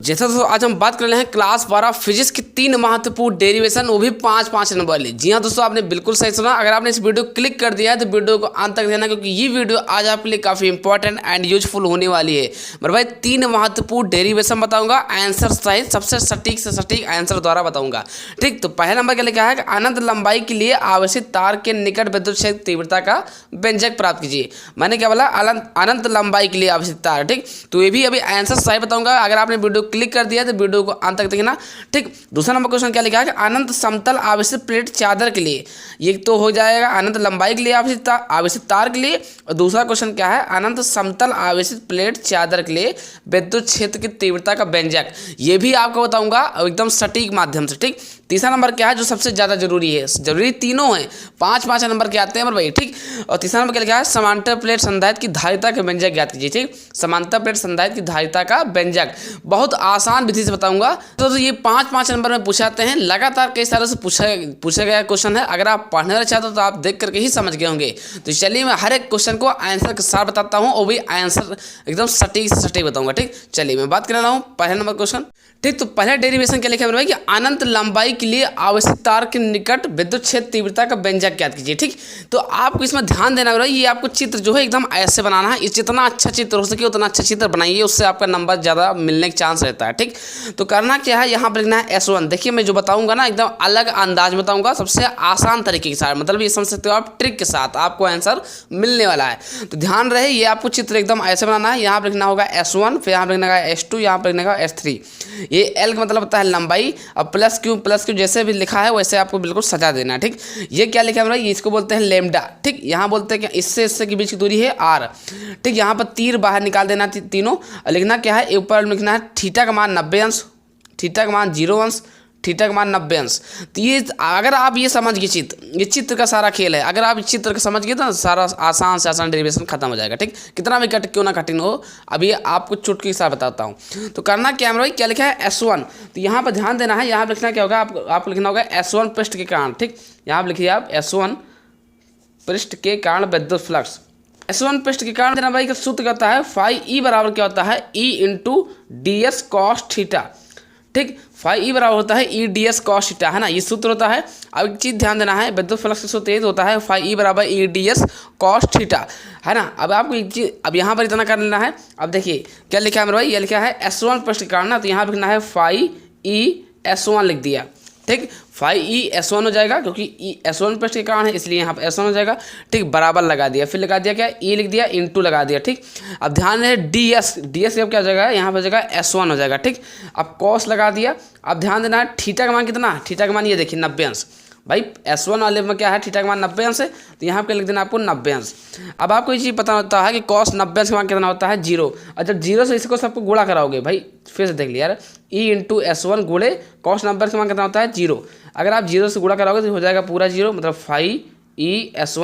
जैसा दोस्तों आज हम बात कर रहे हैं क्लास 12 फिजिक्स की 3 महत्वपूर्ण डेरिवेशन, वो भी 5-5 नंबर वाली। जी हाँ दोस्तों, आपने बिल्कुल सही सुना। अगर आपने इस वीडियो को क्लिक कर दिया है तो वीडियो को अंत तक देना, क्योंकि ये वीडियो आज आपके लिए काफ़ी इंपॉर्टेंट एंड यूजफुल होने वाली है। मेरे भाई 3 महत्वपूर्ण डेरिवेशन बताऊंगा, आंसर सहित सबसे सटीक से सटीक आंसर द्वारा बताऊंगा। ठीक, तो पहला नंबर क्या लिखा है कि अनंत लंबाई के लिए आवश्यक तार के निकट विद्युत क्षेत्र तीव्रता का व्यंजक प्राप्त कीजिए। मैंने क्या बोला, अनंत लंबाई के लिए आवश्यक तार। ठीक, तो ये भी अभी आंसर सही बताऊंगा। अगर आपने वीडियो क्लिक कर दिया तो वीडियो को अंत तक देखना। ठीक, दूसरा नंबर क्वेश्चन क्या लिखा है कि अनंत समतल आवश्यक प्लेट चादर के लिए, ये तो हो जाएगा अनंत लंबाई के लिए आवश्यक तार के लिए। और दूसरा क्वेश्चन क्या है, अनंत समतल आवश्यक प्लेट चादर के लिए विद्युत क्षेत्र की तीव्रता का व्यंजक। ये भी आपको बताऊंगा एकदम सटीक माध्यम से। ठीक, तीसरा नंबर क्या है जो सबसे ज्यादा जरूरी है, जरूरी तीनों है, 5-5 नंबर के आते हैं मेरे भाई। ठीक, और तीसरा नंबर क्या लिखा है, समांतर प्लेट संधारित्र की धारिता का व्यंजक ज्ञात कीजिए। ठीक, समांतर प्लेट संधारित्र की धारिता का व्यंजक बहुत आसान विधि से बताऊंगा। तो ये 5-5 नंबर में पूछाते हैं, लगातार कई सालों से पूछा गया क्वेश्चन है। अगर आप पढ़ना चाहते हो तो आप देख करके ही समझ गए होंगे। तो चलिए मैं हर एक क्वेश्चन को आंसर के साथ बताता हूँ, और भी आंसर एकदम सटीक से सटीक बताऊंगा। ठीक, चलिए मैं बात कर रहा हूँ पहला नंबर क्वेश्चन। ठीक, तो पहला डेरिवेशन क्या लिखा है मेरे भाई कि अनंत लंबाई के लिए आवश्यक तार के निकट विद्युत क्षेत्र तीव्रता का व्यंजक ज्ञात कीजिए। ठीक, तो आपको इसमें ध्यान देना मेरे भाई, ये आपको चित्र जो है एकदम ऐसे बनाना है। जितना अच्छा चित्र हो सके उतना अच्छा चित्र बनाइए, उससे आपका नंबर ज़्यादा मिलने का चांस रहता है। ठीक, तो करना क्या है, यहाँ पर लिखना है S1। देखिए मैं जो बताऊंगा ना एकदम अलग अंदाज में बताऊंगा, सबसे आसान तरीके के साथ, मतलब ये समझ सकते हो आप, ट्रिक के साथ आपको आंसर मिलने वाला है। तो ध्यान रहे, ये आपको चित्र एकदम ऐसे बनाना है। यहाँ पर लिखना होगा S1, फिर यहाँ पर लिखना है S2, यहाँ पर लिखना है S3। ये L का मतलब होता है लंबाई, और प्लस क्यू जैसे भी लिखा है वैसे आपको बिल्कुल सजा देना है। ठीक, ये क्या लिखा है मेरा, इसको बोलते हैं लेमडा। ठीक, यहाँ बोलते हैं कि इससे के बीच की दूरी है R। ठीक, यहाँ पर तीर बाहर निकाल देना तीनों, लिखना क्या है, ऊपर लिखना है थीटा का मान 90 अंश, थीटा का मान 0 अंश, थीटा का मान 90 अंश। तो ये अगर आप ये समझ गए, ये चित्र का सारा खेल है। अगर आप इस चित्र को समझ गए तो सारा आसान से आसान डेरिवेशन खत्म हो जाएगा। ठीक, कितना भी क्यों ना कठिन हो, अभी आपको चुटकी के साथ बताता हूँ। तो करना क्या है भाई, क्या लिखा है S1। तो यहाँ पर ध्यान देना है, यहाँ पर लिखना क्या होगा, आपको लिखना होगा S1 पृष्ठ के कारण। ठीक, यहाँ पर लिखिए आप S1 पृष्ठ के कारण विद्युत फ्लक्स। S1 पृष्ठ के कारण देना भाई का सूत्र क्या होता है, फाई ई बराबर क्या होता है, E into D S cos theta. ठीक, फाई ई बराबर होता है E D S cos theta, है ना, ये सूत्र होता है। अब एक चीज़ ध्यान देना है, विद्युत फ्लक्स का सूत्र ये होता है फाई ई बराबर E D S cos theta, है ना। अब आपको एक चीज़, अब यहाँ पर इतना कर लेना है। अब देखिए क्या लिखा है मेरे भाई, ये लिखा है S1 पृष्ठ के कारण ना, तो यहाँ पर लिखना है फाई ई S1 लिख दिया। ठीक, फाई ई S1 हो जाएगा, क्योंकि S1 पृष्ठ के कारण है इसलिए यहाँ पर S1 हो जाएगा। ठीक, बराबर लगा दिया, फिर लगा दिया क्या, E लिख दिया, इंटू लगा दिया। ठीक, अब ध्यान रहे ds अब क्या हो जाएगा, यहाँ पर हो जाएगा S1 हो जाएगा। ठीक, अब कॉस लगा दिया। अब ध्यान देना है थीटा का मान कितना, थीटा का मान ये देखिए 90 अंश। भाई S1 वाले में क्या है, थीटा का मान 90 अंश है, तो यहाँ पे लिख देना आपको 90 अंश। अब आपको ये चीज़ पता होता है कि cos 90 अंश का मान कितना होता है, 0। और जब 0 से इसको सबको गुणा कराओगे भाई, फिर से देख लिया यार, E इंटू S1 गुणे cos 90 अंश का मान कितना होता है, 0। अगर आप 0 से गुणा कराओगे तो हो जाएगा पूरा 0, मतलब फाई ई एस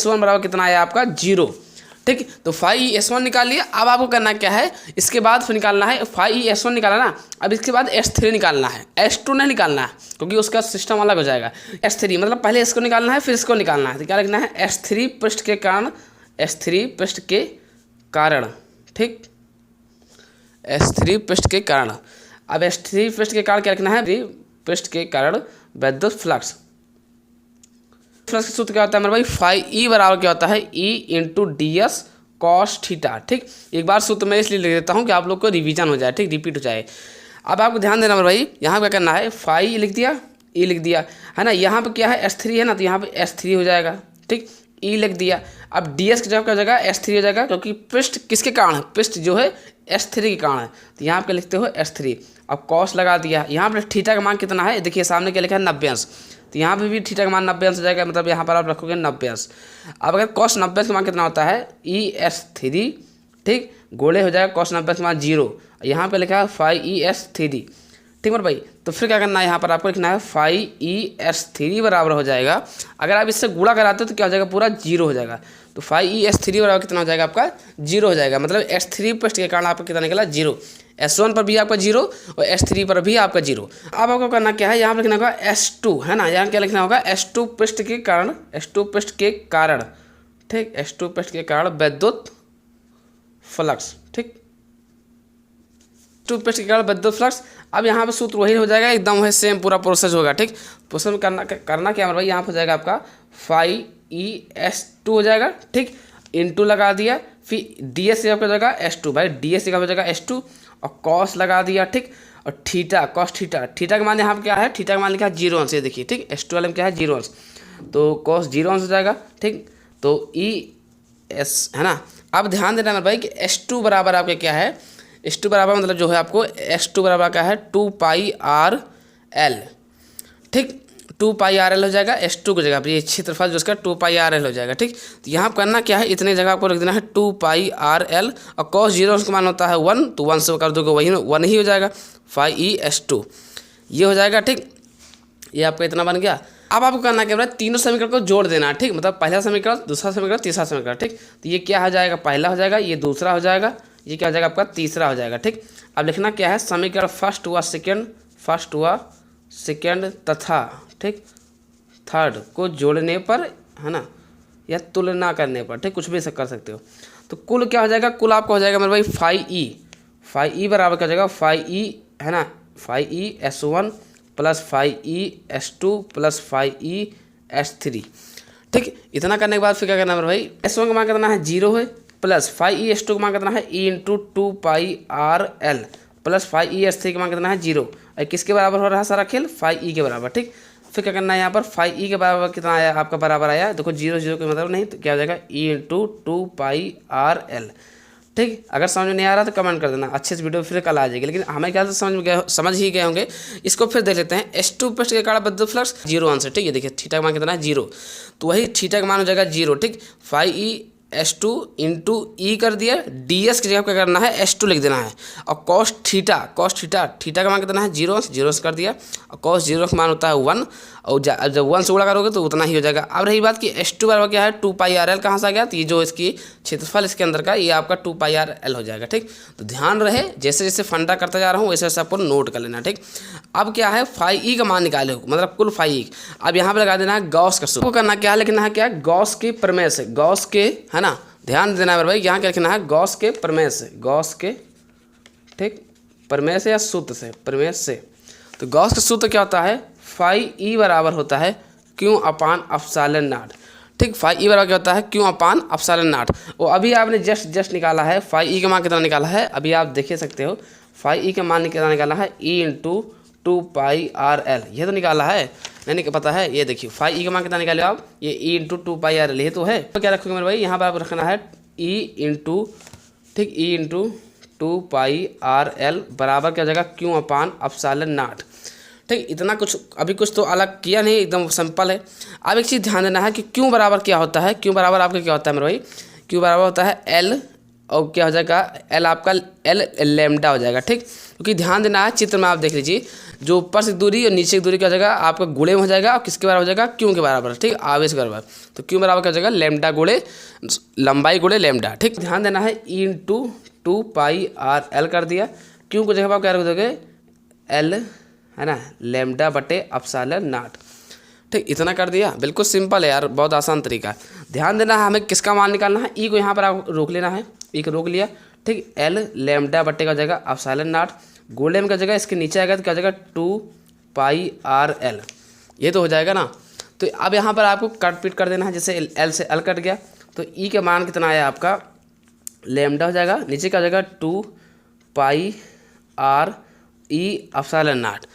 वन बराबर कितना आया आपका, 0। ठीक, तो फाई ई S1 निकाल लिया। अब आपको करना क्या है, इसके बाद फिर निकालना है फाई ई S1 निकाला ना, अब इसके बाद S3 निकालना है, S2 नहीं निकालना है, क्योंकि उसका सिस्टम अलग हो जाएगा। S3 मतलब पहले इसको निकालना है फिर इसको निकालना है। तो क्या लिखना है, S3 पृष्ठ के कारण, S3 पृष्ठ के कारण। ठीक, S3 पृष्ठ के कारण। अब S3 पृष्ठ के कारण क्या लिखना है, पृष्ठ के कारण विद्युत फ्लक्स। फ्लक्स का सूत्र क्या होता है मेरे भाई, फाई ई बराबर क्या होता है, E into D S cos theta. ठीक, एक बार सूत्र मैं इसलिए लिख देता हूँ कि आप लोग को रिवीजन हो जाए, ठीक, रिपीट हो जाए। अब आपको ध्यान देना मेरे भाई, यहाँ क्या करना है, फाई लिख दिया, E लिख दिया, है ना। यहाँ पे क्या है S3 है ना, तो यहाँ पे S3 हो जाएगा। ठीक, E लिख दिया। अब डी एस की जगह क्या हो जाएगा, S3 हो जाएगा, क्योंकि पृष्ठ किसके कारण है, पृष्ठ जो है S3 के कारण है, तो यहाँ पे लिखते हो S3। अब कॉस लगा दिया, यहाँ पर थीटा का मान कितना है, देखिए सामने क्या लिखा है, 90 अंश, तो यहाँ पे भी थीटा का मान 90 अंश हो जाएगा, मतलब यहाँ पर आप रखोगे 90 अंश। अब अगर cos 90 अंश का मान कितना होता है, ES3। ठीक, गोले हो जाएगा cos 90 अंश का मान 0, यहाँ पे लिखा है फाई ES3। ठीक मेरे भाई, तो फिर क्या करना है, यहाँ पर आपको लिखना है फाई ES3 बराबर हो जाएगा, अगर आप इससे गुणा कराते हो तो क्या हो जाएगा, पूरा 0 हो जाएगा। तो फाई ES3 बराबर कितना हो जाएगा आपका, 0 हो जाएगा, मतलब S3 पृष्ठ के कारण आपका कितना निकला, 0। S1 पर भी आपका 0 और S3 पर भी आपका 0। अब आपको करना क्या है, यहाँ पर लिखना होगा S2, है ना, यहाँ क्या लिखना होगा, S2 पृष्ठ के कारण, S2 पृष्ठ के कारण। ठीक, S2 पृष्ठ के कारण विद्युत फ्लक्स। ठीक, H2 पेस्ट के कारण विद्युत फ्लक्स। अब यहाँ पे सूत्र वही हो जाएगा, एकदम वही सेम पूरा प्रोसेस होगा। ठीक, प्रोसेस में करना क्या है भाई, यहाँ पर हो जाएगा आपका phi-E-S2 हो जाएगा। ठीक, इंटू लगा दिया, फिर ds आपका हो जाएगा S2 भाई, ds का हो जाएगा S2 और कॉस लगा दिया। ठीक, और थीटा कॉस थीटा, थीटा का मान यहाँ पर क्या है, थीटा का मान लिखा है 0 अंश, ये देखिए। ठीक, S2 वाले में क्या है 0 अंश, तो कॉस 0 अंश हो जाएगा। ठीक, तो E-S है ना। अब ध्यान देना मेरे भाई कि S2 बराबर आपका क्या है, S2 बराबर मतलब जो है आपको S2 बराबर क्या है 2πRL। ठीक, 2πRL हो जाएगा S2 की जगह पर, ये क्षेत्रफल जो उसका 2πRL हो जाएगा। ठीक, तो यहाँ करना क्या है, इतने जगह आपको रख देना है 2πRL और cos 0 का मान होता है 1, तो 1 से कर दोगे वही 1 ही हो जाएगा, phi-E-S2 ये हो जाएगा। ठीक, ये आपका इतना बन गया। अब आपको करना क्या है, तीनों समीकरण को जोड़ देना। ठीक, मतलब पहला समीकरण, दूसरा समीकरण, तीसरा समीकरण। ठीक, तो ये क्या हो जाएगा, पहला हो जाएगा, ये दूसरा हो जाएगा, ये क्या हो जाएगा आपका तीसरा हो जाएगा। ठीक, अब लिखना क्या है, समीकरण फर्स्ट हुआ सेकेंड तथा ठीक थर्ड को जोड़ने पर है ना, या तुलना करने पर। ठीक, कुछ भी कर सकते हो। तो कुल क्या हो जाएगा, कुल आपका हो जाएगा मेरे भाई phi-E बराबर क्या हो जाएगा, phi-E है ना, phi-E-S1 plus phi-E-S2 plus phi-E-S3। ठीक, इतना करने के बाद फिर क्या करना है भाई, S1 का मान कितना है 0 है, प्लस phi-E-S2 का मान कितना है E into 2πRL plus phi-E-S3 का मान कितना है 0। और किसके बराबर हो रहा है सारा खेल, phi-E के बराबर। ठीक, फिर क्या करना है, यहाँ पर phi-E के बराबर कितना आया आपका, बराबर आया, देखो 0 का मतलब नहीं, तो क्या हो जाएगा E इंटू 2πRL। ठीक, अगर समझ में नहीं आ रहा तो कमेंट कर देना, अच्छे से वीडियो फिर कल आ जाएगी, लेकिन हमें क्या समझ ही गए होंगे। इसको फिर देख लेते हैं, S2 पेस्ट के कारण विद्युत फ्लक्स 0 अंश है। ठीक, ये देखिए थीटा का मान कितना है 0, तो वही थीटा का मान हो जाएगा 0। ठीक, phi-E-S2 इंटू ई कर दिया, ds की जगह क्या करना है S2 लिख देना है, और cos थीटा का मान कितना है 0 अंश कर दिया, और cos 0 का मान होता है 1, और जब 1 से गुणा करोगे तो उतना ही हो जाएगा। अब रही बात कि S2 बराबर क्या है 2πRL, कहाँ से आ गया, तो ये जो इसकी क्षेत्रफल इसके अंदर का, ये आपका 2πRL हो जाएगा। ठीक, तो ध्यान रहे, जैसे जैसे फंडा करता जा रहा हूँ वैसे वैसे आपको नोट कर लेना। ठीक, अब क्या है phi-E का मान निकाले हो, मतलब कुल phi-E। अब यहाँ पे लगा देना है गॉस का सूत्र, करना क्या है, लिखना है क्या, गॉस के प्रमेय से, गॉस के है ना, ध्यान देना है भाई, यहाँ क्या लिखना है, गॉस के प्रमेय से, गॉस के ठीक प्रमेय से या सूत्र से, प्रमेय से। तो गॉस का सूत्र क्या होता है, phi-E बराबर होता है Q अपान एप्सिलॉन नॉट। ठीक, phi-E बराबर क्या होता है Q अपान एप्सिलॉन नॉट। वो अभी आपने जस्ट निकाला है, phi-E का मान कितना निकाला है, अभी आप देख सकते हो, phi-E का मान कितना निकाला है E इंटू 2πRL, ये तो निकाला है, नहीं पता है, ये देखिए phi-E का मान कितना निकाले आप, ये E इंटू 2πRL, ये तो है। तो क्या रखोगे मेरे भाई, यहाँ पर आप रखना है E इंटू ठीक E इंटू 2πRL बराबर क्या हो जाएगा Q अपान एप्सिलॉन नॉट। ठीक, इतना कुछ अभी कुछ तो अलग किया नहीं, एकदम सिंपल है। अब एक चीज़ ध्यान देना है कि Q बराबर क्या होता है, Q बराबर आपका क्या होता है मेरे भाई, Q बराबर होता है L, और क्या हो जाएगा L आपका L लैम्डा हो जाएगा। ठीक, क्योंकि ध्यान देना है, चित्र में आप देख लीजिए, जो ऊपर से दूरी और नीचे की दूरी क्या हो जाएगा आपका गुणे में हो जाएगा, और किसके बराबर हो जाएगा Q के बराबर। ठीक, आवेश के बराबर, तो Q बराबर क्या हो जाएगा लैम्डा गुणे लंबाई गुणे लैम्डा। ठीक, ध्यान देना है E इंटू 2πRL कर दिया, Q को जगह आप क्या रख दोगे L है ना, लैम्डा बटे एप्सिलॉन नॉट। ठीक, इतना कर दिया, बिल्कुल सिंपल है यार, बहुत आसान तरीका है। ध्यान देना है, हमें किसका मान निकालना है, ई को यहाँ पर आप रोक लेना है, ई को रोक लिया। ठीक, एल लैम्डा बटे का जगह एप्सिलॉन नॉट, गोले में का जगह इसके नीचे आएगा तो क्या जगह 2πRL, ये तो हो जाएगा ना। तो अब यहाँ पर आपको कट पीट कर देना है, जैसे एल से एल कट गया, तो ई के मान कितना आया आपका लैम्डा हो जाएगा, नीचे का जगह 2πRE एप्सिलॉन नॉट।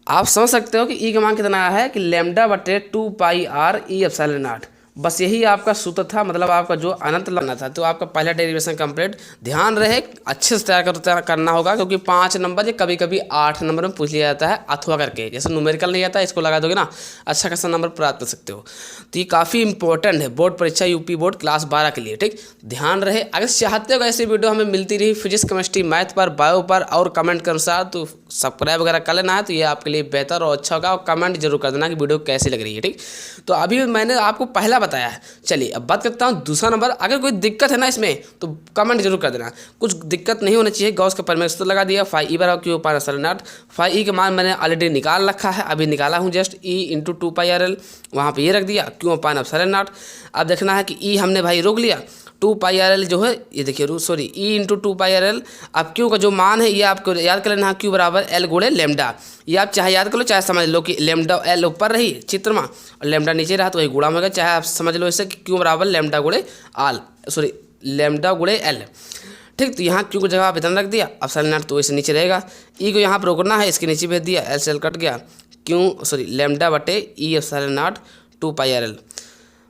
आप समझ सकते हो कि ई का मान कितना आया है कि लैम्डा बटे 2πRE एप्सिलॉन नॉट। बस यही आपका सूत्र था, मतलब आपका जो अनंत लाना था। तो आपका पहला डेरिवेशन कंप्लीट। ध्यान रहे अच्छे से तैयार करना होगा, क्योंकि 5 नंबर या कभी कभी 8 नंबर में पूछ लिया जाता है अथवा करके, जैसे न्यूमेरिकल नहीं आता, इसको लगा दोगे ना अच्छा खासा नंबर प्राप्त कर सकते हो। तो ये काफ़ी इंपॉर्टेंट है बोर्ड परीक्षा, यूपी बोर्ड क्लास 12 के लिए। ठीक, ध्यान रहे, अगर चाहते हो ऐसी वीडियो हमें मिलती रही फिजिक्स केमिस्ट्री मैथ पर, बायो पर और कमेंट के अनुसार, तो सब्सक्राइब वगैरह कर लेना है, तो ये आपके लिए बेहतर और अच्छा होगा। और कमेंट जरूर कर देना कि वीडियो कैसी लग रही है। ठीक, तो अभी मैंने आपको पहला बताया है। चलिए अब बात करता हूँ दूसरा नंबर। अगर कोई दिक्कत है ना इसमें तो कमेंट जरूर कर देना, कुछ दिक्कत नहीं होनी चाहिए। गॉस का प्रमेय सूत्र लगा दिया, phi-E बराबर Q upon epsilon not. phi-E का मान मैंने ऑलरेडी निकाल रखा है, अभी निकाला हूँ जस्ट, E इंटू 2πRL, वहाँ पर ये रख दिया Q अपान एप्सिलॉन नॉट। अब देखना है कि E हमने भाई रोक लिया, 2πrl जो है ये देखिए सॉरी ई इंटू 2πrl। अब क्यू का जो मान है ये आपको याद कर लेना, क्यू बराबर एल गुणे लेमडा। ये आप चाहे याद कर लो चाहे समझ लो कि लेमडा एल ऊपर रही चित्र में और लेमडा नीचे रहा तो वही गुणा होगा, चाहे आप समझ लो इसे कि क्यू बराबर लेमडा गुणे आल सॉरी लेमडा गुणे एल। ठीक, तो यहाँ क्यू को जगह आप इतना रख दिया, अब साइन नॉट तो वैसे नीचे रहेगा। ई को यहाँ पर रोकना है, इसके नीचे भेज दिया, एल से एल कट गया, क्यू सॉरी लेमडा बटे ई साइन नॉट 2πrl।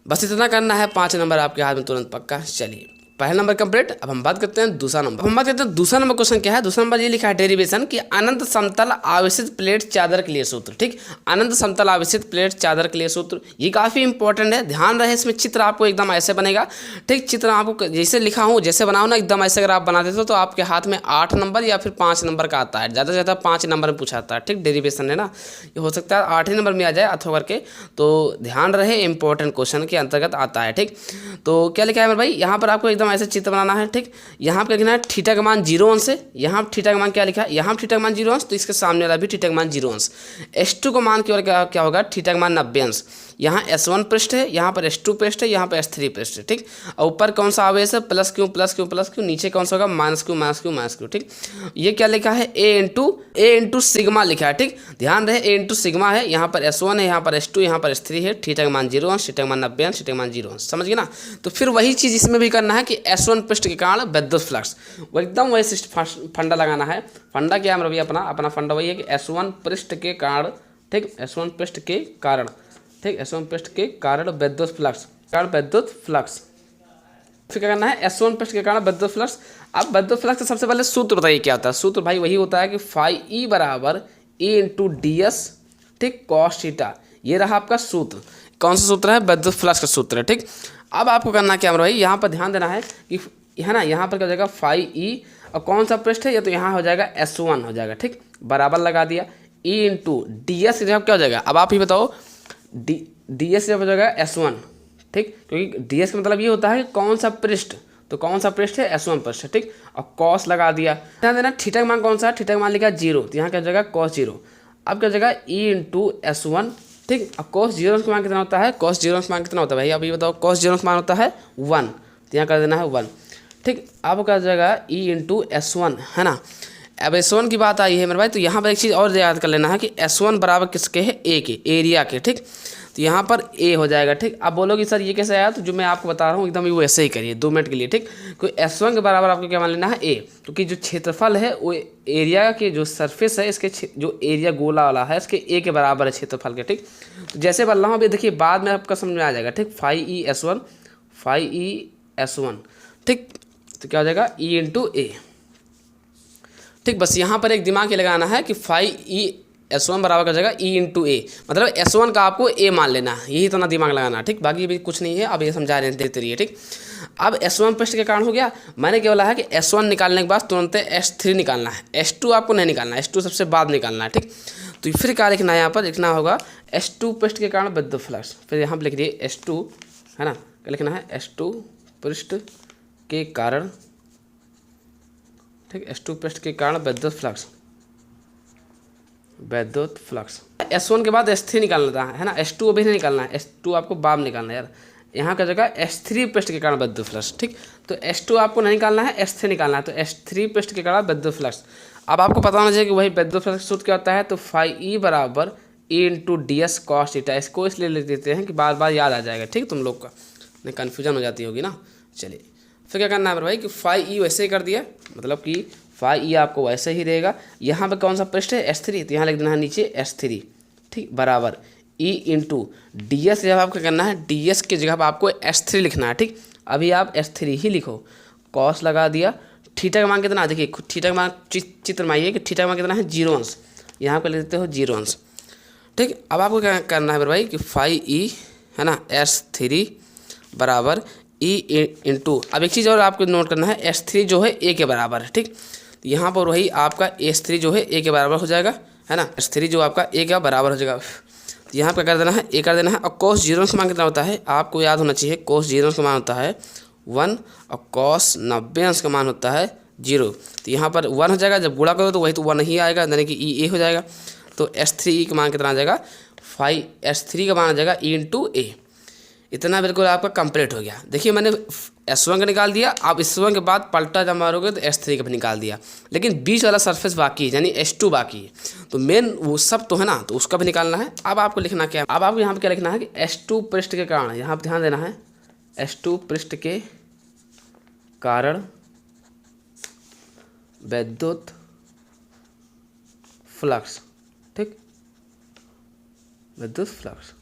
बस इतना करना है, 5 नंबर आपके हाथ में तुरंत पक्का। चलिए पहला नंबर कंप्लीट। अब हम बात करते हैं दूसरा नंबर। हम बात करते हैं दूसरा नंबर क्वेश्चन क्या है। दूसरा नंबर ये लिखा है डेरिवेशन कि अनंत समतल आवेशित प्लेट चादर के लिए सूत्र। ठीक, अनंत समतल आवेशित प्लेट चादर के लिए सूत्र, ये काफ़ी इंपॉर्टेंट है, ध्यान रहे इसमें। चित्र आपको एकदम ऐसे बनेगा। ठीक, चित्र आपको जैसे लिखा हूँ जैसे बनाओ ना एकदम ऐसे, अगर आप बना देते हो तो आपके हाथ में 8 नंबर या फिर 5 नंबर का आता है, ज़्यादा से ज़्यादा 5 नंबर में पूछा आता है। ठीक, डेरिवेशन है ना, ये हो सकता है 8 ही नंबर में आ जाए अथवा करके, तो ध्यान रहे इंपॉर्टेंट क्वेश्चन के अंतर्गत आता है। ठीक, तो क्या लिखा है मेरे भाई, यहाँ पर आपको एकदम ऐसे चित्र बनाना है। ठीक, यहाँ पर लिखना है थीटा का मान 0 अंश है। यहाँ थीटा का मान क्या लिखा है, यहाँ थीटा का मान 0 अंश, तो इसके सामने वाला भी थीटा का मान 0 अंश। S2 का मान केवल क्या होगा, थीटा का मान 90 अंश। यहाँ S1 पृष्ठ है, यहाँ पर S2 पृष्ठ है, यहाँ पर S3 पृष्ठ है। ठीक, और ऊपर कौन सा आवेश है, plus Q plus Q plus Q, नीचे कौन सा होगा minus Q minus Q minus Q. ठीक, ये क्या लिखा है, ए इंटू सिग्मा लिखा है। ठीक, ध्यान रहे ए इंटू सिग्मा है, यहाँ पर S1 है, यहाँ पर S2, यहाँ पर S3 है, थीटा का मान 0 अंश, थीटा का मान 90 अंश, थीटा का मान 0 अंश। समझ गए ना। तो फिर वही चीज़ इसमें भी करना है कि S1 पृष्ठ के कारण विद्युत फ्लक्स, वो एकदम वही फंडा लगाना है। फंडा क्या है अपना फंडा वही है कि S1 पृष्ठ के कारण, ठीक, S1 पृष्ठ के कारण, ठीक, S1 पृष्ठ के कारण विद्युत फ्लक्स, फिर क्या करना है, S1 पृष्ठ के कारण विद्युत फ्लक्स। अब विद्युत फ्लक्स का सबसे पहले सूत्र बताइए क्या होता है। सूत्र भाई वही होता है कि फाई ई बराबर ए इंटू डी एस, ठीक, कॉस थीटा। ये रहा आपका सूत्र। कौन सा सूत्र है, विद्युत फ्लक्स का सूत्र है। ठीक, अब आपको करना क्या भाई, यहाँ पर ध्यान देना है कि है ना, यहाँ पर क्या हो जाएगा फाई ई, और कौन सा पृष्ठ है ये, तो यहाँ हो जाएगा S1 हो जाएगा। ठीक, बराबर लगा दिया, ई इंटू डी एस जब क्या हो जाएगा, अब आप ही बताओ, डी एस जब हो जाएगा S1। ठीक, क्योंकि डी एस का मतलब ये होता है कि कौन सा पृष्ठ, तो कौन सा पृष्ठ है, S1 पृष्ठ है। ठीक, और कॉस लगा दिया। ध्यान देना थीटा का मान कौन सा है, थीटा का मान लिखा 0, तो यहाँ क्या हो जाएगा cos 0। अब क्या हो जाएगा ई इंटू S1। ठीक, और cos 0 का मान कितना होता है, cos 0 का मान कितना होता है भाई, अब ये बताओ, cos 0 का मान होता है 1, तो यहाँ कर देना है 1। ठीक, अब क्या हो जाएगा ई इंटू S1, है ना। अब S1 की बात आई है मेरे भाई, तो यहाँ पर एक चीज़ और याद कर लेना है कि S1 बराबर किसके है, ए के, एरिया के। ठीक, तो यहाँ पर ए हो जाएगा। ठीक, अब बोलोगे सर ये कैसे आया, तो जो मैं आपको बता रहा हूँ एकदम वो ऐसे ही करिए 2 मिनट के लिए। ठीक, कोई S1 के बराबर आपको क्या मान लेना है, ए, क्योंकि जो क्षेत्रफल है वो एरिया के जो सरफेस है इसके जो एरिया गोला वाला है इसके ए के बराबर है क्षेत्रफल के। ठीक, तो जैसे बोल रहा हूँ अभी देखिए बाद में आपका समझ में आ जाएगा। ठीक, फाई ई S1, ठीक, तो क्या हो जाएगा ई इंटू ए। ठीक, बस यहाँ पर एक दिमाग ये लगाना है कि फाई ई S1 बराबर हो जाएगा ई इंटू ए, मतलब S1 का आपको ए मान लेना है, यही इतना दिमाग लगाना है। ठीक, बाकी भी कुछ नहीं है, अब ये समझा रहे हैं देखते रहिए। ठीक, अब S1 पृष्ठ के कारण हो गया, मैंने क्या बोला है कि S1 निकालने के बाद तुरंत S3 निकालना है, S2 आपको नहीं निकालना है, S2 सबसे बाद निकालना है। ठीक, तो फिर क्या लिखना है, यहाँ पर लिखना होगा S2 पृष्ठ के कारण विद्युत फ्लक्स, फिर यहाँ पर लिख दिए S2, है ना, क्या लिखना है, S2 पृष्ठ के कारण, ठीक, S2 पृष्ठ के कारण विद्युत फ्लक्स, S1 के बाद S3 निकालना है ना, S2 अभी नहीं निकालना है, S2 आपको बाद में निकालना है यार। यहाँ का जगह S3 पृष्ठ के कारण विद्युत फ्लक्स। ठीक, तो S2 आपको नहीं निकालना है, S3 निकालना है, तो S3 पृष्ठ के कारण विद्युत फ्लक्स। अब आपको पता होना चाहिए कि वही विद्युत फ्लक्स सूत्र क्या होता है, तो फाई ई बराबर E into D S cos theta. इसको इसलिए लिख देते हैं कि बार बार याद आ जाएगा। ठीक, तुम लोग का नहीं कन्फ्यूजन हो जाती होगी ना। चलिए फिर क्या करना है भाई कि फाई ई वैसे ही कर दिया, मतलब कि फाई ई आपको वैसे ही रहेगा। यहाँ पे कौन सा पृष्ठ है, S3, तो यहाँ लिख देना है नीचे S3। ठीक, बराबर ई इंटू डी एस, जब आपको करना है डी एस की जगह पर आपको S3 लिखना है। ठीक, अभी आप S3 ही लिखो, कॉस लगा दिया। थीटा का मान कितना, देखिए थीटा का मान चित्र में आइए कि थीटा का मान कितना है 0 अंश, यहाँ पर लिख देते हो 0 अंश। ठीक, अब आपको क्या करना है भाई कि फाई ई, है ना, S3 बराबर ई इंटू, अब एक चीज़ और आपको नोट करना है, S3 जो है ए के बराबर है। ठीक, तो यहाँ पर वही आपका S3 जो है ए के बराबर हो जाएगा, है ना, S3 जो आपका ए के बराबर हो जाएगा। तो यहाँ पर कर देना है ए कर देना है, और cos 0 का मान कितना होता है आपको याद होना चाहिए, cos 0 का मान होता है 1 और cos 90 अंश का मान होता है 0। तो यहाँ पर 1 हो जाएगा, जब गुणा करो तो वही तो 1 ही आएगा, यानी कि ई ए हो जाएगा। तो S3 का मान कितना आ जाएगा, फाई S3 का मान आ जाएगा ई इंटू ए। इतना बिल्कुल आपका कंप्लीट हो गया। देखिए मैंने S1 का निकाल दिया, आप S1 के बाद पलटा जब मारोगे तो S3 का भी निकाल दिया, लेकिन बीच वाला सरफेस बाकी है यानी S2 बाकी है। तो मेन वो सब तो है ना, तो उसका भी निकालना है। अब आपको लिखना क्या है, अब आपको यहाँ पर क्या लिखना है कि S2 पृष्ठ के कारण, यहाँ पर ध्यान देना है, S2 पृष्ठ के कारण विद्युत फ्लक्स, ठीक, विद्युत फ्लक्स।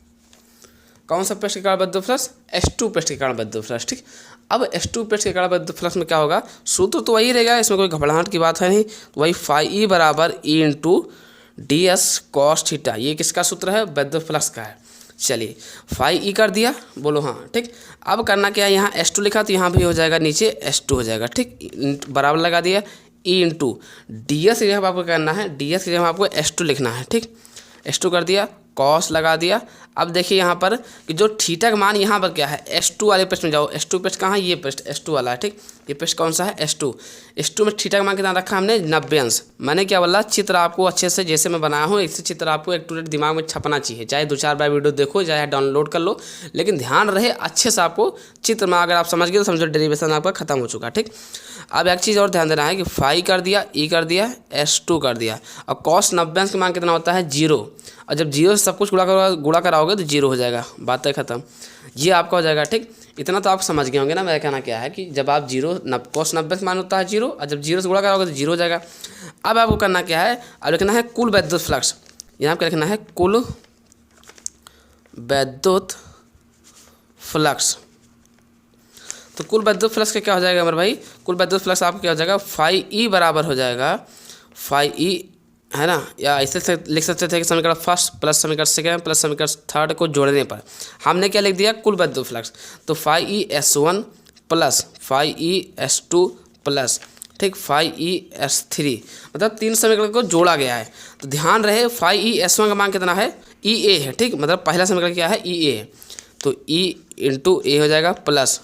कौन सा पृष्ठ के कारण विद्युत फ्लक्स? S2 पृष्ठ के कारण विद्युत फ्लक्स, ठीक। अब S2 पृष्ठ के कारण विद्युत फ्लक्स में क्या होगा, सूत्र तो वही रहेगा, इसमें कोई घबराहट की बात है नहीं। तो वही φE बराबर E into ds cos theta, ये किसका सूत्र है? विद्युत फ्लक्स का है। चलिए φE कर दिया, बोलो हाँ, ठीक। अब करना क्या है, यहाँ S2 लिखा तो यहाँ भी हो जाएगा, नीचे S2 हो जाएगा, ठीक, बराबर लगा दिया। E इंटू ds की जगह आपको करना है, ds की जगह आपको S2 लिखना है, ठीक। S2 कर दिया, कॉस लगा दिया। अब देखिए यहाँ पर कि जो थीटा का मान यहाँ पर क्या है, S2 वाले पृष्ठ में जाओ। S2 पृष्ठ कहाँ है? ये पृष्ठ S2 वाला है, ठीक। ये पृष्ठ कौन सा है? S2 में थीटा का मान कितना रखा हमने? 90 अंश। मैंने क्या बोला, चित्र आपको अच्छे से जैसे मैं बनाया हूँ ऐसे चित्र आपको एक्यूरेट दिमाग में छपना चाहिए, चाहे 2-4 बार वीडियो देखो, चाहे डाउनलोड कर लो, लेकिन ध्यान रहे अच्छे से आपको चित्र में। अगर आप समझ गए तो समझो डेरिवेशन आपका खत्म हो चुका, ठीक। अब एक चीज़ और ध्यान देना है कि फाई कर दिया, ई कर दिया, S2 कर दिया, और कॉस 90 अंश का मान कितना होता है? 0। और जब 0 से सब कुछ गुणा कराओगे तो 0 हो जाएगा, बात है खत्म। ये आपका हो जाएगा, ठीक। इतना तो आप समझ गए होंगे ना मेरा कहना क्या है, कि जब आप कॉस 90 का मान होता है 0, और जब 0 से गुणा कराओगे तो 0 हो जाएगा। अब आपको करना क्या है, अब लिखना है कुल विद्युत फ्लक्स। यहाँ पर लिखना है कुल विद्युत फ्लक्स। तो कुल विद्युत फ्लक्स का क्या हो जाएगा मेरे भाई, कुल विद्युत फ्लक्स आपको क्या हो जाएगा, φE बराबर हो जाएगा, φE है ना, या ऐसे लिख सकते थे कि समीकरण फर्स्ट प्लस समीकरण सेकेंड प्लस समीकरण थर्ड को जोड़ने पर हमने क्या लिख दिया, कुल विद्युत फ्लक्स। तो φE S1 plus φE S2 plus, ठीक, φE S3, मतलब 3 समीकरण को जोड़ा गया है। तो ध्यान रहे φE S1 का मान कितना है? EA है, ठीक, मतलब पहला समीकरण क्या है? EA है, तो E इंटू ए हो जाएगा प्लस,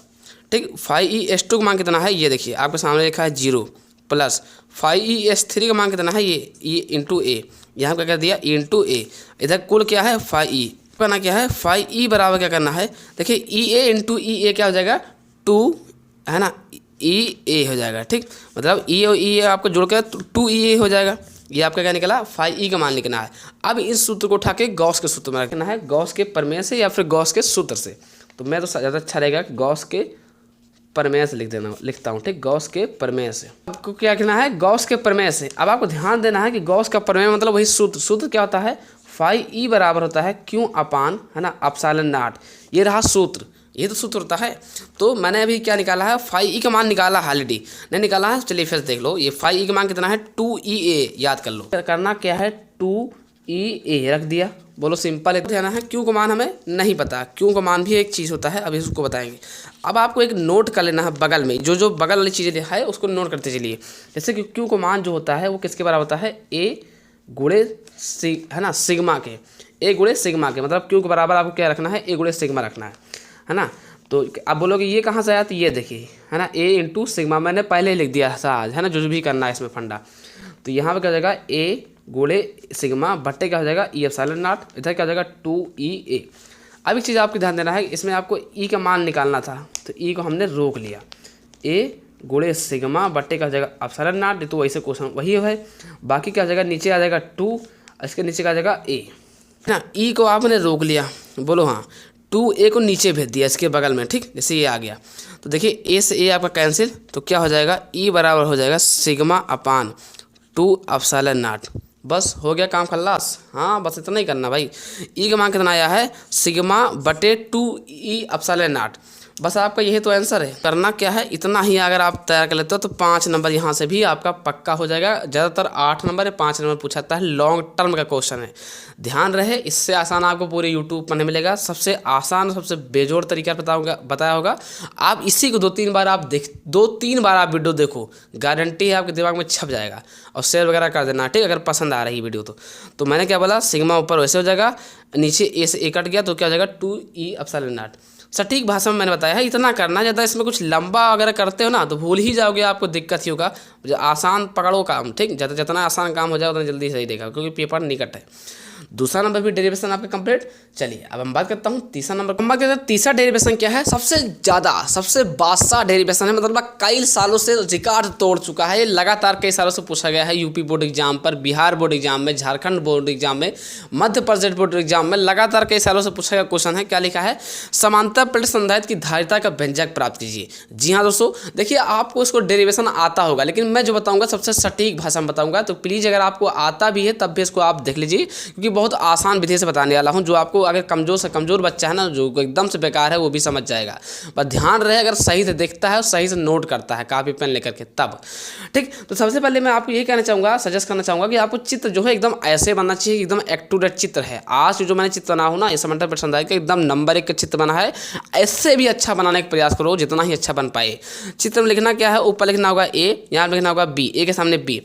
ठीक। φE S2 का मान कितना है? ये देखिए आपके सामने लिखा है 0 प्लस φE S3 का मान कितना है? ये E इंटू ए, यहाँ पर क्या कर दिया? E इंटू ए। इधर कुल क्या है? φE करना क्या है, φE बराबर क्या करना है, देखिए EA इंटू EA क्या हो जाएगा? 2 है ना, EA हो जाएगा, ठीक, मतलब E और EA आपको जोड़ कर 2EA हो जाएगा। ये आपका क्या निकला? φE का मान लिखना है। अब इस सूत्र को उठा के गॉस के सूत्र में रखना है, गॉस के प्रमेय से या फिर गॉस के सूत्र से। तो मैं तो ज़्यादा अच्छा रहेगा कि गॉस के प्रमेय से लिखता हूँ, ठीक, गॉस के प्रमेय से। आपको क्या कहना है? गॉस के प्रमेय से। अब आपको ध्यान देना है कि गॉस का प्रमेय मतलब वही सूत्र क्या होता है? φE बराबर होता है Q अपान, है ना, एप्सिलॉन नॉट। ये रहा सूत्र, ये तो सूत्र होता है। तो मैंने अभी क्या निकाला है, φE का मान निकाला, ऑलरेडी नहीं निकाला है, चलिए फिर देख लो। ये φE का मान कितना है? 2EA, याद कर लो। करना क्या है? 2EA रख दिया, बोलो सिंपल है। ध्यान है क्यू का मान हमें नहीं पता, क्यू का मान भी एक चीज़ होता है, अभी उसको बताएंगे। अब आपको एक नोट कर लेना है, बगल में जो बगल वाली चीज़ें है उसको नोट करते चलिए। जैसे कि क्यू का मान जो होता है वो किसके बराबर होता है? ए गुणे है ना, सिग्मा के, ए गुणे सिग्मा के, मतलब क्यू के बराबर आपको क्या रखना है? ए गुणे सिग्मा रखना है ना। तो आप बोलोगे ये कहाँ से आया? तो ये देखिए, है ना, ए इंटू सिग्मा मैंने पहले ही लिख दिया था आज, है ना, जो भी करना है इसमें फंडा। तो यहाँ पर क्या हो जाएगा? ए गुणे सिग्मा बट्टे क्या हो जाएगा? ई एप्सिलॉन नॉट, इधर क्या हो जाएगा? 2EA। अब एक चीज़ आपको ध्यान देना है, इसमें आपको ई का मान निकालना था, तो ई को हमने रोक लिया। ए गुणे सिग्मा बट्टे का हो जाएगा एप्सिलॉन नॉट, तो वैसे क्वेश्चन वही है। बाकी क्या हो जाएगा? नीचे आ जाएगा 2, इसके नीचे का आ जाएगा ए, है ना। ई को आपने रोक लिया, बोलो हाँ, 2A को नीचे भेज दिया इसके बगल में, ठीक, जैसे ये आ गया। तो देखिए ए से ए आपका कैंसिल, तो क्या हो जाएगा? ई बराबर हो जाएगा सिग्मा अपान 2 एप्सिलॉन नॉट। बस हो गया काम खल्लास। हाँ, बस इतना ही करना भाई। ई का मान कितना आया है? सिग्मा बटे 2E एप्सिलॉन नॉट। बस आपका यही तो आंसर है। करना क्या है? इतना ही अगर आप तैयार कर लेते हो तो 5 नंबर यहाँ से भी आपका पक्का हो जाएगा। ज़्यादातर 8 नंबर या 5 नंबर पूछा जाता है, लॉन्ग टर्म का क्वेश्चन है। ध्यान रहे, इससे आसान आपको पूरे यूट्यूब पर नहीं मिलेगा। सबसे आसान, सबसे बेजोड़ तरीका बताया होगा। आप इसी को 2-3 बार आप 2-3 बार आप वीडियो देखो, गारंटी है आपके दिमाग में छप जाएगा। और शेयर वगैरह कर देना, ठीक, अगर पसंद आ रही वीडियो तो मैंने क्या बोला? सिग्मा ऊपर वैसे हो जाएगा, नीचे ए से ए कट गया तो क्या हो जाएगा? 2E epsilon not. सटीक भाषा में मैंने बताया है, इतना करना। ज़्यादा इसमें कुछ लंबा अगर करते हो ना तो भूल ही जाओगे, आपको दिक्कत ही होगा। आसान पकड़ो काम, ठीक, जितना आसान काम हो जाए उतना जल्दी सही देगा, क्योंकि पेपर निकट है। दूसरा नंबर भी डेरिवेशन आपका कंप्लीट। चलिए अब हम बात करता हूँ तीसरा नंबर। हम बात करते हैं तीसरा डेरिवेशन क्या है, सबसे ज़्यादा सबसे बादशाह डेरिवेशन है, मतलब कई सालों से रिकॉर्ड तोड़ चुका है। ये लगातार कई सालों से पूछा गया है यूपी बोर्ड एग्जाम पर, बिहार बोर्ड एग्जाम में, झारखंड बोर्ड एग्जाम में, मध्य प्रदेश बोर्ड एग्जाम में लगातार कई सालों से पूछा गया क्वेश्चन है। क्या लिखा है, समांतर प्लेट संधारित्र की धारिता का व्यंजक प्राप्त कीजिए। जी हाँ दोस्तों, देखिए आपको इसको डेरिवेशन आता होगा, लेकिन मैं जो बताऊंगा सबसे सटीक भाषा में बताऊंगा, तो प्लीज़ अगर आपको आता भी है तब भी इसको आप देख लीजिए, क्योंकि बहुत आसान विधि से बताने वाला हूँ, जो आपको अगर कमजोर से कमजोर बच्चा है ना, जो एकदम से बेकार है, वो भी समझ जाएगा। बस ध्यान रहे, अगर सही से देखता है और सही से नोट करता है कापी पेन लेकर के तब। ठीक, तो सबसे पहले मैं आपको ये कहना चाहूँगा, सजेस्ट करना चाहूँगा कि आपको चित्र जो है एकदम ऐसे बनना चाहिए, एकदम एक्यूरेट चित्र है। आज जो मैंने चित्र बना हूँ ना, इस समांतर प्लेट संधारित्र का एकदम नंबर 1 का चित्र बना है। ऐसे भी अच्छा बनाने का प्रयास करो, जितना ही अच्छा बन पाए। चित्र में लिखना क्या है, ऊपर लिखना होगा ए, यहाँ पर लिखना होगा बी, ए के सामने बी।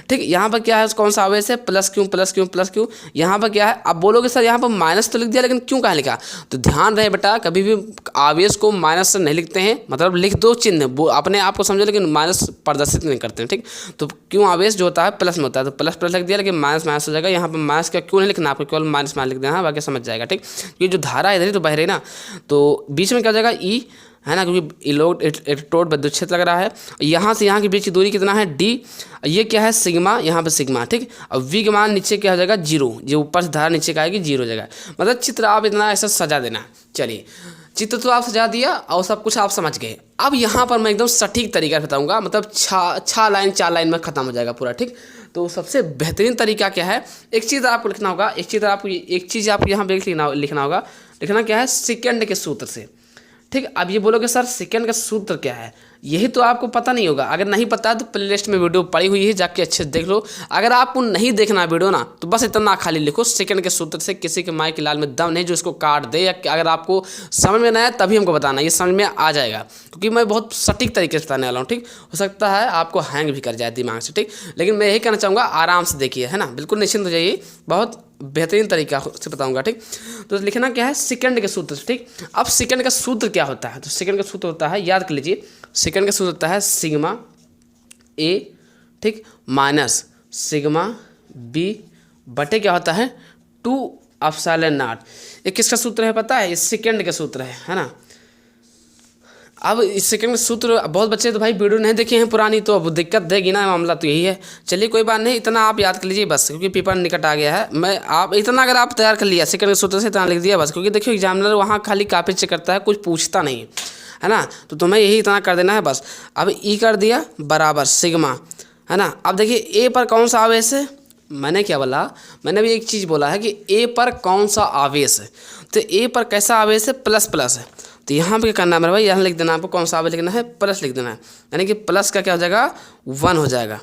ठीक, यहाँ पर क्या है, कौन सा आवेश है, प्लस क्यों प्लस क्यों प्लस क्यों। यहाँ पर क्या है, आप बोलोगे सर यहाँ पर माइनस तो लिख दिया, लेकिन क्यों कहाँ लिखा, तो ध्यान रहे बेटा, कभी भी आवेश को माइनस से नहीं लिखते हैं, मतलब लिख दो चिन्ह, वो अपने आप को समझो, लेकिन माइनस प्रदर्शित नहीं करते हैं। ठीक, तो क्यों आवेश जो होता है प्लस में होता है, तो प्लस प्लस लिख दिया, लेकिन माइनस माइनस हो जाएगा। यहाँ पर माइनस का क्यों नहीं लिखना, आपको केवल माइनस माइनस लिख देना, बाकी समझ जाएगा। ठीक, ये जो धारा इधर ही तो बह रही ना, तो बीच में क्या हो जाएगा, ई है ना, क्योंकि इलेक्ट्रोड विद्युत क्षेत्र लग रहा है। यहाँ से यहाँ के बीच की दूरी कितना है, डी। ये क्या है, सिग्मा, यहाँ पे सिग्मा। ठीक, अब वी का मान नीचे क्या हो जाएगा, जीरो, जो ऊपर से धारा नीचे का आएगी जीरो हो जाएगा। मतलब चित्र आप इतना ऐसा सजा देना। चलिए, चित्र तो आप सजा दिया और सब कुछ आप समझ गए। अब यहाँ पर मैं एकदम सटीक तरीका बताऊँगा, मतलब 6 लाइन 4 लाइन में ख़त्म हो जाएगा पूरा। ठीक, तो सबसे बेहतरीन तरीका क्या है, एक चीज़ आपको लिखना होगा, एक चीज़ आपको यहाँ पे लिखना होगा। लिखना क्या है, सेकंड के सूत्र से। ठीक, अब ये बोलोगे सर सेकंड का सूत्र क्या है, यही तो आपको पता नहीं होगा। अगर नहीं पता है तो प्लेलिस्ट में वीडियो पड़ी हुई है, जाके अच्छे से देख लो। अगर आपको नहीं देखना वीडियो ना, तो बस इतना खाली लिखो, सेकंड के सूत्र से किसी के माई की लाल में दम नहीं जो इसको काट दे। या अगर आपको समझ में ना आए तभी हमको बताना, ये समझ में आ जाएगा, क्योंकि मैं बहुत सटीक तरीके से बताने वाला हूँ। ठीक, हो सकता है आपको हैंग भी कर जाए दिमाग से। ठीक, लेकिन मैं यही कहना चाहूँगा, आराम से देखिए, है ना, बिल्कुल निश्चिंत हो जाइए, बहुत बेहतरीन तरीका से बताऊंगा। ठीक, तो लिखना क्या है, सेकंड के सूत्र से। ठीक, अब सेकंड का सूत्र क्या होता है, तो सेकंड का सूत्र होता है, याद कर लीजिए, सेकंड का सूत्र होता है सिग्मा ए, ठीक, माइनस सिग्मा बी बटे क्या होता है 2 एप्सिलॉन नॉट। ये किसका सूत्र है पता है, ये सेकंड का सूत्र है ना। अब इस सेकंड का सूत्र बहुत बच्चे तो भाई वीडियो नहीं देखे हैं पुरानी, तो अब दिक्कत देगी ना, मामला तो यही है। चलिए कोई बात नहीं, इतना आप याद कर लीजिए बस, क्योंकि पेपर निकट आ गया है। मैं आप इतना अगर आप तैयार कर लिया सेकंड के सूत्र से, इतना लिख दिया बस, क्योंकि देखिए एग्जामिनर वहाँ खाली कॉपी चेक करता है, कुछ पूछता नहीं है ना, तो तुम्हें यही इतना कर देना है बस। अब ई कर दिया बराबर सिग्मा, है ना। अब देखिए ए पर कौन सा आवेश है, मैंने क्या बोला, मैंने भी एक चीज़ बोला है कि ए पर कौन सा आवेश है, तो ए पर कैसा आवेश है, प्लस प्लस है। तो यहाँ पे क्या करना है मेरे भाई, यहाँ लिख देना, आपको कौन सा आवेश लिखना है, प्लस लिख देना है, यानी कि प्लस का क्या हो जाएगा 1 हो जाएगा,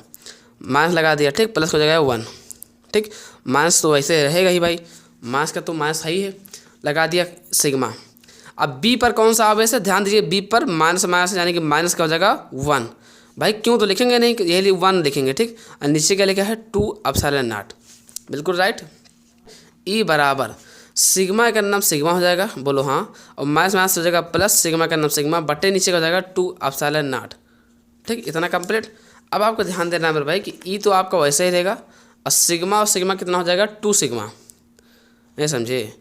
माइनस लगा दिया। ठीक, प्लस हो जाएगा 1। ठीक, माइनस तो वैसे रहेगा ही भाई, माइनस का तो माइनस ही है, लगा दिया सिग्मा। अब बी पर कौन सा आवेश है, ध्यान दीजिए, बी पर माइनस माइनस यानी कि माइनस का हो जाएगा 1 भाई, क्यों तो लिखेंगे नहीं, यही 1 लिखेंगे। ठीक, और नीचे क्या लिखा है 2 एप्सिलॉन नॉट, बिल्कुल राइट। ई बराबर सिग्मा का नाम सिग्मा हो जाएगा, बोलो हाँ, और माइनस माइनस हो जाएगा प्लस, सिग्मा का नाम सिग्मा बटे नीचे का हो जाएगा 2 एप्सिलॉन नॉट। ठीक, इतना कंप्लीट। अब आपको ध्यान देना है मेरे भाई कि ई तो आपका वैसे ही रहेगा, और सिग्मा कितना हो जाएगा 2 सिग्मा, नहीं समझे,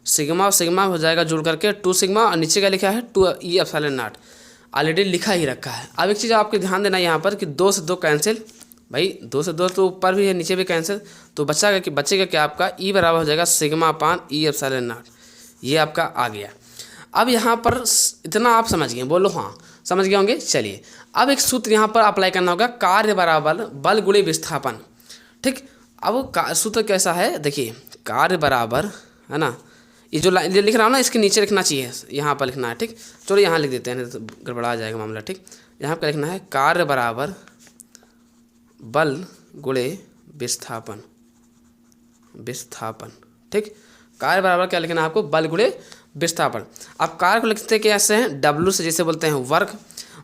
सिग्मा और सिग्मा हो जाएगा जुड़ करके 2 सिग्मा, और नीचे का लिखा है 2 ई एप्सिलॉन नॉट, ऑलरेडी लिखा ही रखा है। अब एक चीज़ आपको ध्यान देना है यहाँ पर कि 2 से 2 कैंसिल, भाई 2 से 2 तो ऊपर भी है नीचे भी कैंसिल, तो बचेगा क्या आपका ई बराबर हो जाएगा sigma upon E epsilon not, ये आपका आ गया। अब यहाँ पर इतना आप समझ गए, बोलो हाँ समझ गए होंगे। चलिए अब एक सूत्र यहाँ पर अप्लाई करना होगा, कार्य बराबर बल गुणे विस्थापन। ठीक, अब सूत्र कैसा है देखिए, कार्य बराबर, है ना, ये जो लिख रहा हूँ ना इसके नीचे लिखना चाहिए, यहाँ पर लिखना है। ठीक, चलो यहाँ लिख देते हैं, तो गड़बड़ा जाएगा मामला। ठीक, यहाँ पर लिखना है कार्य बराबर बल गुणे विस्थापन। ठीक, कार्य बराबर क्या लिखना है आपको, बल गुणे विस्थापन। आप कार्य को लिखते कैसे हैं, W से जैसे बोलते हैं वर्क,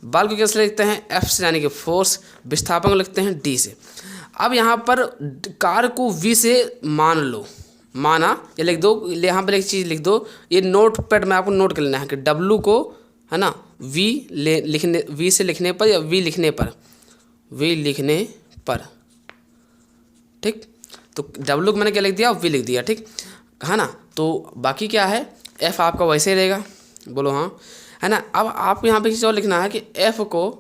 बल को कैसे लिखते हैं F से यानी कि फोर्स, विस्थापन को लिखते हैं D से। अब यहाँ पर कार्य को V से मान लो, माना ये लिख दो, यहाँ पर एक चीज़ लिख दो, ये नोट पैड में आपको नोट कर लेना है कि W को, है ना, V से लिखने पर या V लिखने पर, ठीक। तो W को मैंने क्या लिख दिया, V लिख दिया, ठीक है ना। तो बाकी क्या है, F आपका वैसे ही रहेगा, बोलो हाँ, है ना। अब आपको यहाँ पे एक चीज़ और लिखना है कि F को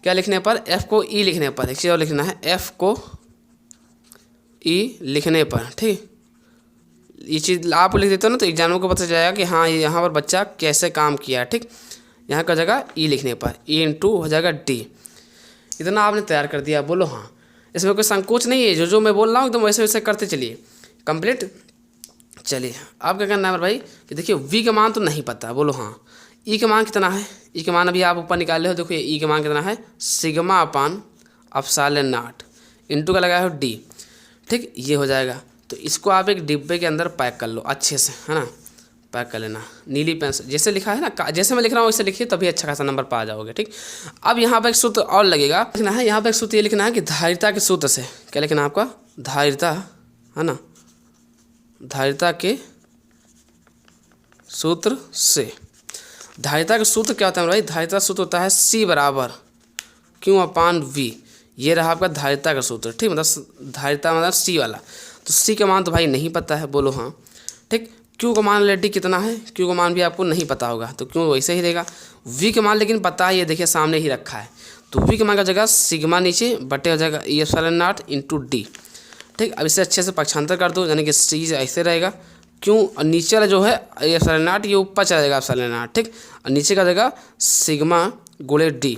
क्या लिखने पर, F को E लिखने पर, एक चीज़ और लिखना है, F को E लिखने पर, ठीक। ये चीज़ आप लिख देते हो ना तो एग्जाम को पता चल जाएगा कि हाँ ये यहाँ पर बच्चा कैसे काम किया है, ठीक। यहाँ का जगह E लिखने पर E इंटू हो जाएगा D। इतना आपने तैयार कर दिया, बोलो हाँ। इसमें कोई संकोच नहीं है, जो मैं बोल रहा हूँ एकदम वैसे वैसे करते चलिए, कंप्लीट। चलिए अब क्या करना है मेरे भाई कि देखिए V का मान तो नहीं पता, बोलो हाँ। E का मान कितना है, E का मान अभी आप ऊपर निकाल ले हो, देखो E का मान कितना है, sigma upon epsilon not into का लगाया हो D, ठीक। ये हो जाएगा, तो इसको आप एक डिब्बे के अंदर पैक कर लो अच्छे से, है ना, पैक कर लेना। नीली पेंसिल जैसे लिखा है ना, जैसे मैं लिख रहा हूँ वैसे लिखिए, तभी अच्छा खासा नंबर पा जाओगे, ठीक। अब यहाँ पर एक सूत्र और लगेगा, लिखना है यहाँ पर एक सूत्र ये लिखना है कि धारिता के सूत्र से, क्या लिखना है आपका, धारिता, है ना, धारिता के सूत्र से। धारिता का सूत्र क्या होता है भाई, धारिता सूत्र होता है C बराबर Q अपान V। ये रहा आपका धारिता का सूत्र, ठीक। मतलब धारिता मतलब C वाला, तो C का मान तो भाई नहीं पता है, बोलो हाँ, ठीक। Q का मान ऑलरेडी कितना है, Q का मान भी आपको नहीं पता होगा, तो Q वैसे ही रहेगा। V का मान लेकिन पता है, ये देखिए सामने ही रखा है, तो V का मान का जगह सिग्मा नीचे बटे हो जाएगा E epsilon not into D, ठीक। अब इसे अच्छे से पक्षांतर कर दो, यानी कि C ऐसे रहेगा, Q और नीचे वाला जो है E एप्सिलॉन नॉट ये ऊपर चला जाएगा एप्सिलॉन नॉट, ठीक। और नीचे का जगह सिग्मा गुणे D,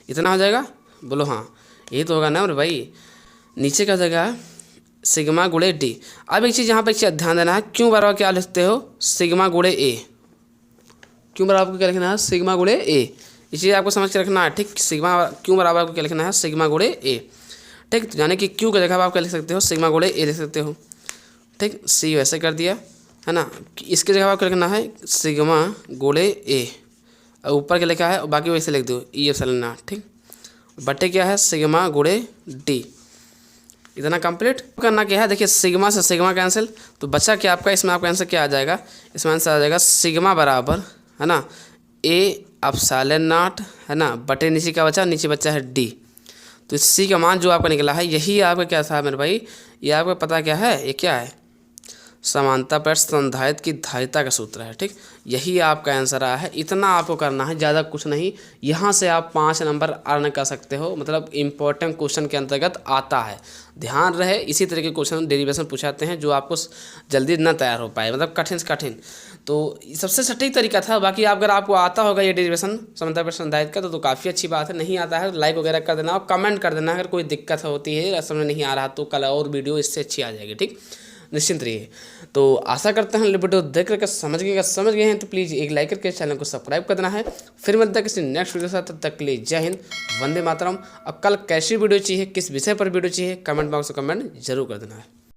इतना हो जाएगा, बोलो हाँ। यही तो होगा ना मेरे भाई, नीचे का जगह सिग्मा गुणे D। अब एक चीज़ यहाँ पर एक चीज़ ध्यान देना है, Q बराबर क्या लिखते हो, सिग्मा गुणे A। Q बराबर आपको क्या लिखना है, सिग्मा गुणे A। ये चीज़ आपको समझ के रखना है, ठीक। सिग्मा Q बराबर आपको क्या लिखना है, सिग्मा गुणे A, ठीक। तो यानी कि Q का जगह आप क्या लिख सकते हो, सिग्मा गुणे A लिख सकते हो, ठीक। C वैसे कर दिया, है ना। इसके जगह आप क्या लिखना है, सिग्मा गुणे A, और ऊपर क्या लिखा है बाकी वैसे लिख दो E एप्सिलॉन नॉट, ठीक। बटे क्या है, सिग्मा गुणे D। इतना कंप्लीट करना क्या है, देखिए सिग्मा से सिग्मा कैंसिल, तो बचा क्या आपका, इसमें आपका आंसर क्या आ जाएगा, इसमें आंसर आ जाएगा सिग्मा बराबर, है ना, A एप्सिलॉन नॉट, है ना, बटे नीचे का बचा, नीचे बचा है D। तो C का मान जो आपका निकला है, यही आपका क्या था मेरे भाई, ये आपको पता क्या है, ये क्या है, समानता पर संधारित्र की धारिता का सूत्र है, ठीक। यही आपका आंसर आया है, इतना आपको करना है, ज़्यादा कुछ नहीं। यहाँ से आप 5 नंबर अर्न कर सकते हो, मतलब इम्पोर्टेंट क्वेश्चन के अंतर्गत आता है। ध्यान रहे, इसी तरह के क्वेश्चन डेरिवेशन पूछाते हैं जो आपको जल्दी ना तैयार हो पाए, मतलब कठिन से कठिन। तो सबसे सटीक तरीका था। बाकी अगर आपको आता होगा ये डेरिवेशन समानता पर संधारित्र का तो काफ़ी अच्छी बात है, नहीं आता है लाइक वगैरह कर देना और कमेंट कर देना अगर कोई दिक्कत होती है, समझ नहीं आ रहा तो कल और वीडियो इससे अच्छी आ जाएगी, ठीक। निश्चिंत रहिए। तो आशा करते हैं वीडियो देख करके समझ गए हैं तो प्लीज़ एक लाइक करके चैनल को सब्सक्राइब कर देना है। फिर मिलता है किसी नेक्स्ट वीडियो के साथ, तब तक के लिए जय हिंद, वंदे मातरम। अब कल कैसी वीडियो चाहिए, किस विषय पर वीडियो चाहिए, कमेंट बॉक्स में कमेंट जरूर कर देना है।